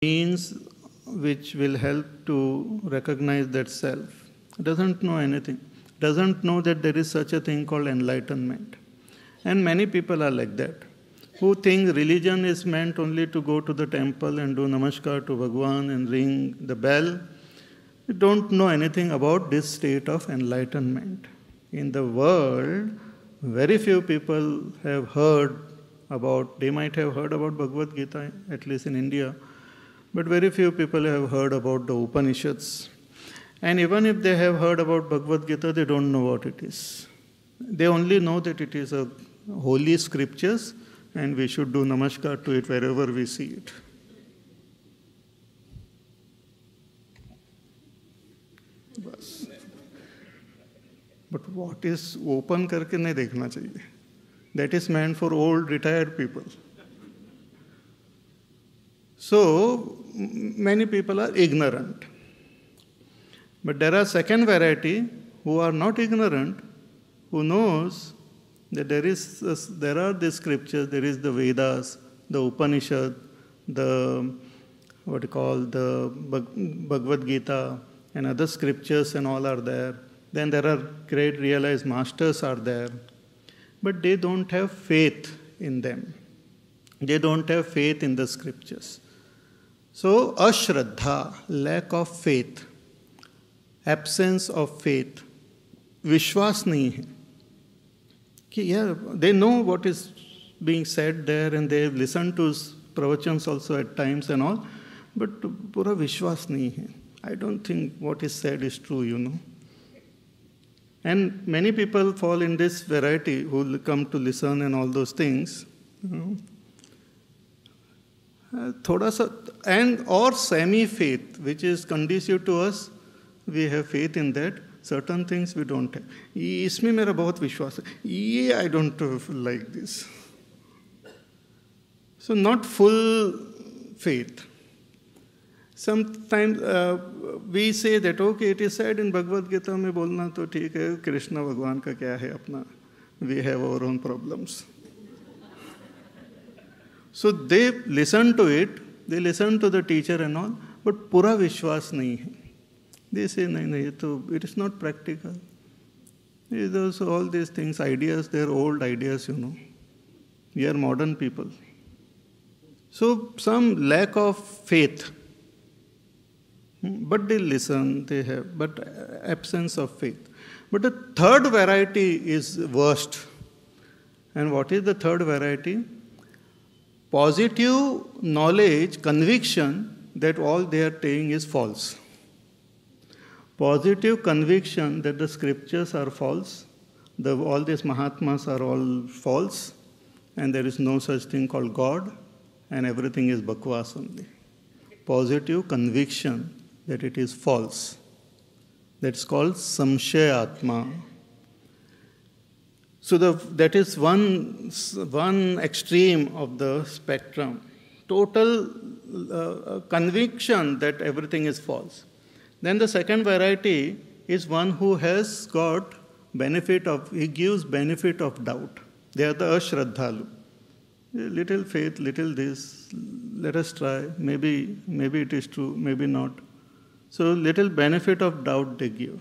means which will help to recognize that self. Doesn't know anything. Doesn't know that there is such a thing called enlightenment. And many people are like that, who think religion is meant only to go to the temple and do namaskar to Bhagwan and ring the bell. They don't know anything about this state of enlightenment. In the world, very few people have heard about, they might have heard about Bhagavad Gita, at least in India, but very few people have heard about the Upanishads. And even if they have heard about Bhagavad Gita, they don't know what it is. They only know that it is a holy scriptures and we should do namaskar to it wherever we see it. बस. But what is open करके नहीं देखना चाहिए. That is meant for old retired people. So many people are ignorant. But there are second variety who are not ignorant, who knows that there are the scriptures, there is the Vedas, the Upanishad, the Bhagavad Gita, and other scriptures and all are there. Then there are great realized masters are there. But they don't have faith in them. They don't have faith in the scriptures. So, ashraddha, lack of faith, absence of faith, vishwas nahi hai. Yeah, they know what is being said there and they have listened to pravachans also at times and all, but pura vishwas nahi hai. I don't think what is said is true, you know. And many people fall in this variety who come to listen and all those things. You know. Thoda sa, and or semi-faith, which is conducive to us, we have faith in that. Certain things we don't have. इसमें मेरा बहुत विश्वास है. ये I don't like this. So not full faith. Sometimes we say that okay, it is said in Bhagavad Gita में बोलना तो ठीक है. कृष्ण भगवान का क्या है अपना? We have our own problems. So they listen to it. They listen to the teacher and all, but पूरा विश्वास नहीं है. They say, no, it is not practical. Those, all these things, ideas, they're old ideas, you know. We are modern people. So, some lack of faith. But they listen, they have, but absence of faith. But the third variety is worst. And what is the third variety? Positive knowledge, conviction that all they are saying is false. Positive conviction that the scriptures are false, all these Mahatmas are all false, and there is no such thing called God, and everything is bakwas only. Positive conviction that it is false. That's called samshayatma. So that is one extreme of the spectrum. Total conviction that everything is false. Then the second variety is one who has got benefit of, he gives benefit of doubt. They are the ashraddhalu. Little faith, little this, let us try, maybe it is true, maybe not. So little benefit of doubt they give.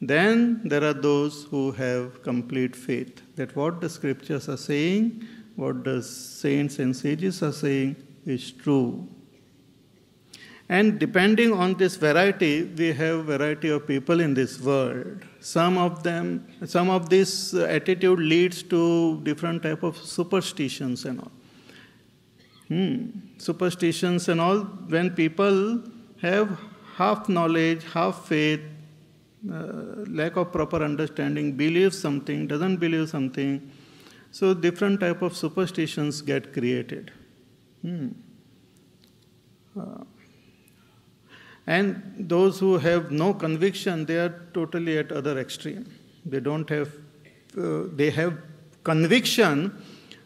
Then there are those who have complete faith, that what the scriptures are saying, what the saints and sages are saying is true. And depending on this variety, we have variety of people in this world. Some of this attitude leads to different type of superstitions and all. Superstitions and all, when people have half knowledge, half faith, lack of proper understanding, believes something, doesn't believe something, so different type of superstitions get created. And those who have no conviction, they are totally at other extreme. They don't have, they have conviction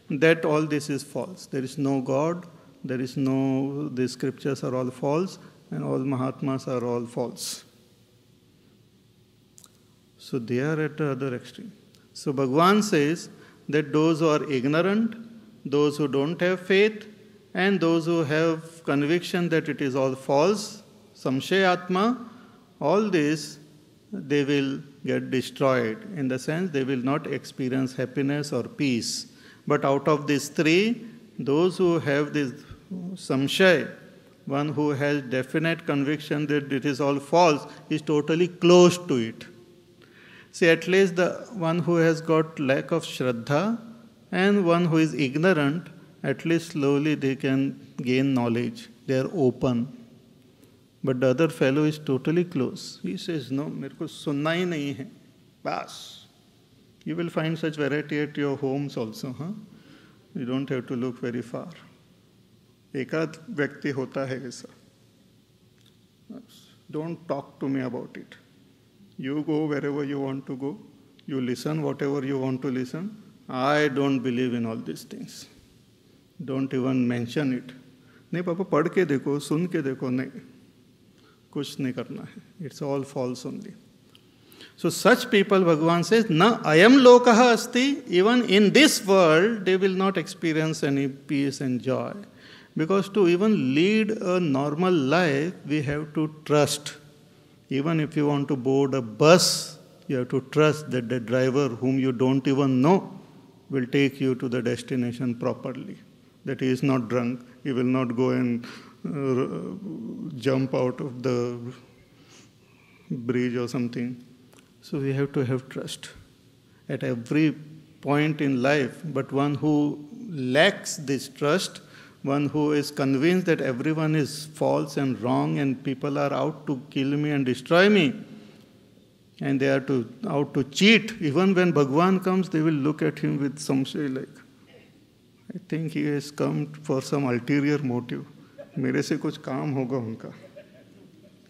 that all this is false. There is no God, there is no, the scriptures are all false, and all Mahatmas are all false. So they are at the other extreme. So Bhagavan says that those who are ignorant, those who don't have faith, and those who have conviction that it is all false, samshayatma, all this, they will get destroyed. In the sense, they will not experience happiness or peace. But out of these three, those who have this samshay, one who has definite conviction that it is all false, is totally close to it. See, at least the one who has got lack of shraddha and one who is ignorant, at least slowly they can gain knowledge. They are open. But the other fellow is totally close. He says, no, मेरे को सुनना ही नहीं है, बस. You will find such variety at your homes also. Huh? You don't have to look very far. एकाध व्यक्ति होता है ऐसा. Don't talk to me about it. You go wherever you want to go. You listen whatever you want to listen. I don't believe in all these things. Don't even mention it. नहीं पापा पढ़ के देखो, सुन के देखो, नहीं. कुछ नहीं करना है. It's all false only. So such people, Bhagavan says, na ayam lokaha asti, even in this world, they will not experience any peace and joy. Because to even lead a normal life, we have to trust. Even if you want to board a bus, you have to trust that the driver whom you don't even know will take you to the destination properly. That he is not drunk. He will not go and jump out of the bridge or something. So we have to have trust at every point in life. But one who lacks this trust, one who is convinced that everyone is false and wrong and people are out to kill me and destroy me, and they are out to cheat, even when Bhagavan comes, they will look at him with some say like, I think he has come for some ulterior motive. मेरे से कुछ काम होगा उनका.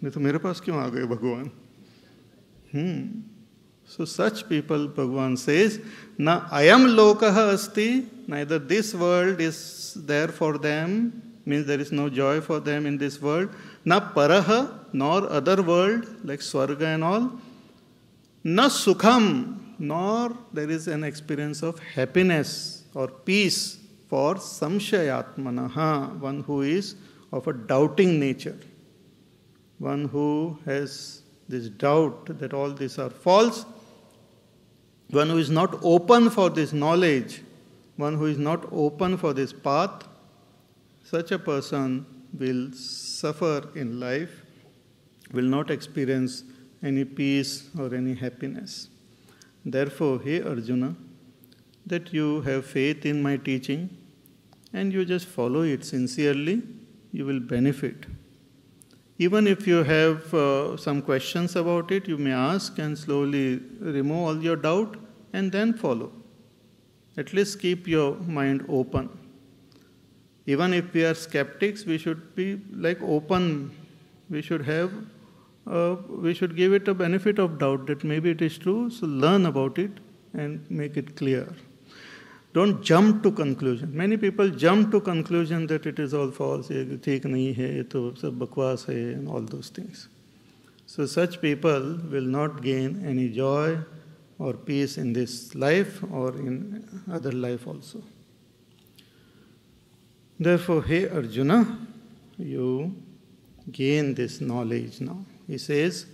नहीं तो मेरे पास क्यों आ गए भगवान? So such people, Bhagavan says, na ayam lokaha asti, neither this world is there for them, means there is no joy for them in this world, na paraha, nor other world, like swarga and all, na sukham, nor there is an experience of happiness or peace for samshayatmanaha, one who is of a doubting nature, one who has this doubt that all these are false, one who is not open for this knowledge, one who is not open for this path, such a person will suffer in life, will not experience any peace or any happiness. Therefore, hey Arjuna, that you have faith in my teaching and you just follow it sincerely, you will benefit. Even if you have some questions about it, you may ask and slowly remove all your doubt and then follow. At least keep your mind open. Even if we are skeptics, we should be like open. We should give it a benefit of doubt that maybe it is true, so learn about it and make it clear. Don't jump to conclusion. Many people jump to conclusion that it is all false, ठीक नहीं है, ये तो सब बकवास है, and all those things. So such people will not gain any joy or peace in this life or in other life also. Therefore, hey Arjuna, you gain this knowledge now. He says,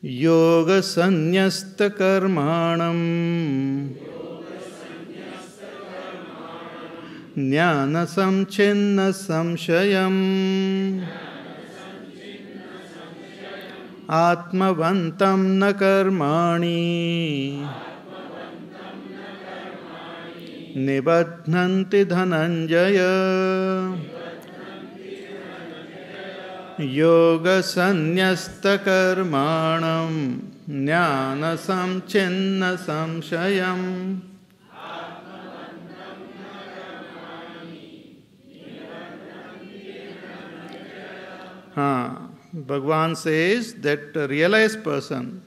Yoga Sanyasta Karmanam Jnana Samchinna Samshayam Atmavantam na karmani Nibadhanti Dhananjaya Yoga Sanyasta Karmanam Jnana Samchinna Samshayam. Bhagavan says that a realized person,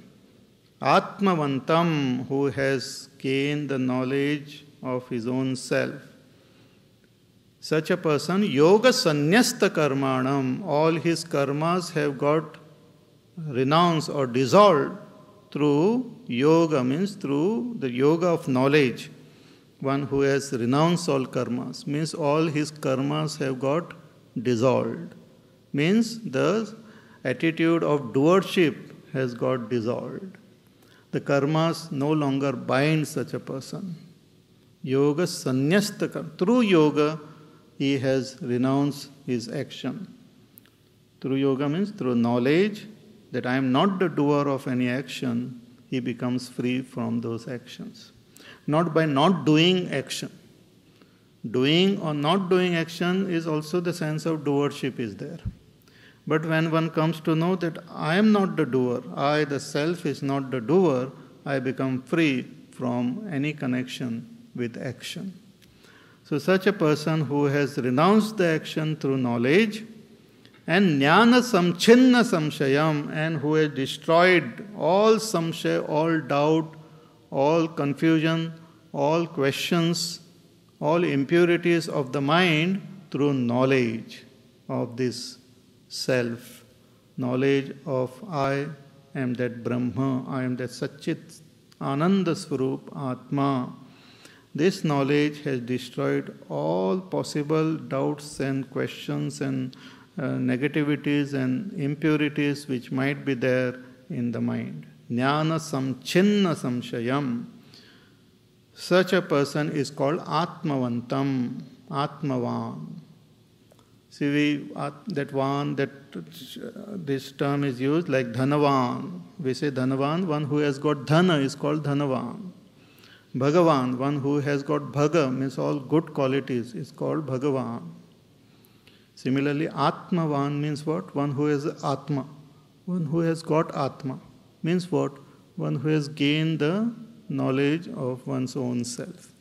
Atmavantam, who has gained the knowledge of his own self, such a person, Yoga Sanyasta Karmanam, all his karmas have got renounced or dissolved through yoga, means through the yoga of knowledge. one who has renounced all karmas, means all his karmas have got dissolved. Means the attitude of doership has got dissolved. The karmas no longer bind such a person. Yoga sannyasta. Through yoga, he has renounced his action. Through yoga means through knowledge that I am not the doer of any action, he becomes free from those actions. Not by not doing action. Doing or not doing action is also the sense of doership is there. But when one comes to know that I am not the doer, I, the self, is not the doer, I become free from any connection with action. So such a person who has renounced the action through knowledge and jnana samchinna samshayam, and who has destroyed all samshaya, all doubt, all confusion, all questions, all impurities of the mind through knowledge of this self, knowledge of I am that Brahma, I am that Satchit Ananda Swarup Atma. This knowledge has destroyed all possible doubts and questions and negativities and impurities which might be there in the mind. Jnana samchinna samshayam. Such a person is called Atmavantam, Atmavan. See, this term is used like Dhanavan. We say Dhanavan, one who has got Dhana is called Dhanavan. Bhagavan, one who has got Bhaga, means all good qualities, is called Bhagavan. Similarly, Atmavan means what? One who has Atma. One who has got Atma. Means what? One who has gained the knowledge of one's own self.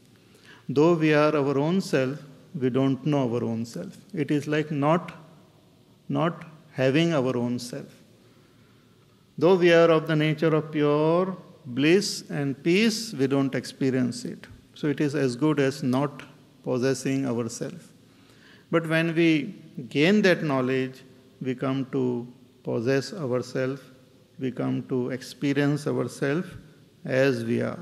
Though we are our own self, we don't know our own self. It is like not having our own self. Though we are of the nature of pure bliss and peace, we don't experience it. So it is as good as not possessing ourselves. But when we gain that knowledge, we come to possess ourselves, we come to experience ourselves as we are.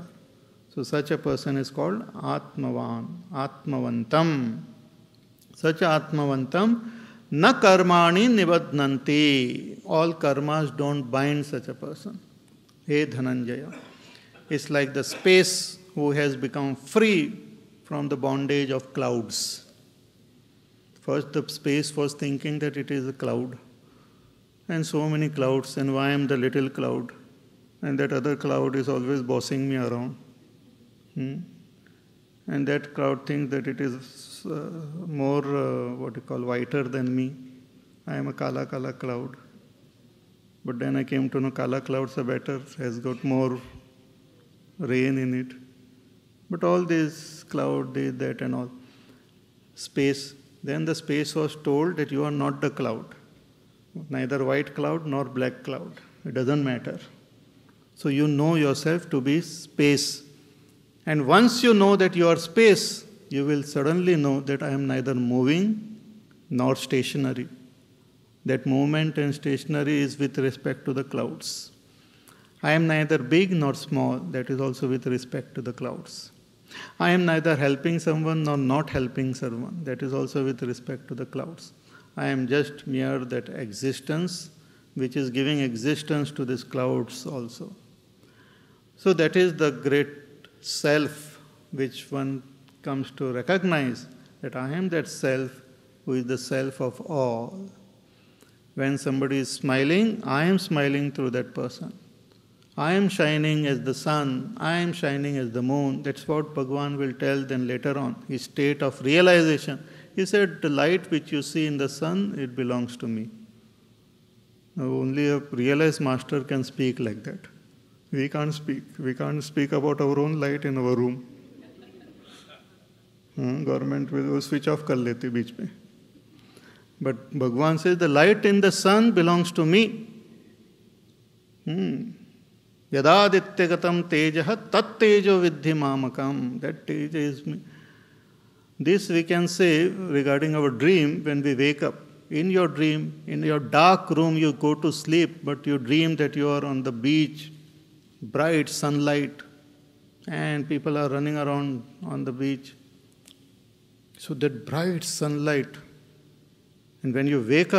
So such a person is called Atmavan, Atmavantam. Such Atmavantam, na karmani nibadnanti. All karmas don't bind such a person. Hey Dhananjaya. It's like the space who has become free from the bondage of clouds. First the space was thinking that it is a cloud. And so many clouds, and why am the little cloud? And that other cloud is always bossing me around. And that cloud thinks that it is more, whiter than me. I am a kala cloud. But then I came to know kala clouds are better, has got more rain in it. But all this cloud, this, that and all. Space. Then the space was told that you are not the cloud. Neither white cloud nor black cloud. It doesn't matter. So you know yourself to be space. And once you know that you are space, you will suddenly know that I am neither moving nor stationary. That movement and stationary is with respect to the clouds. I am neither big nor small, that is also with respect to the clouds. I am neither helping someone nor not helping someone, that is also with respect to the clouds. I am just mere that existence which is giving existence to these clouds also. So that is the great self which one comes to recognize, that I am that self who is the self of all. When somebody is smiling, I am smiling through that person. I am shining as the sun, I am shining as the moon. That's what Bhagavan will tell then later on, his state of realization. He said, the light which you see in the sun, it belongs to me. Now, only a realized master can speak like that. We can't speak. We can't speak about our own light in our room. Government will switch off kar leti beech mein. But Bhagavan says, the light in the sun belongs to me. Yadadityagatam tejaha tat tejo vidhi mamakam. That teja is me. This we can say regarding our dream when we wake up. In your dream, in your dark room, you go to sleep, but you dream that you are on the beach, bright sunlight, and people are running around on the beach. So that bright sunlight, and when you wake up,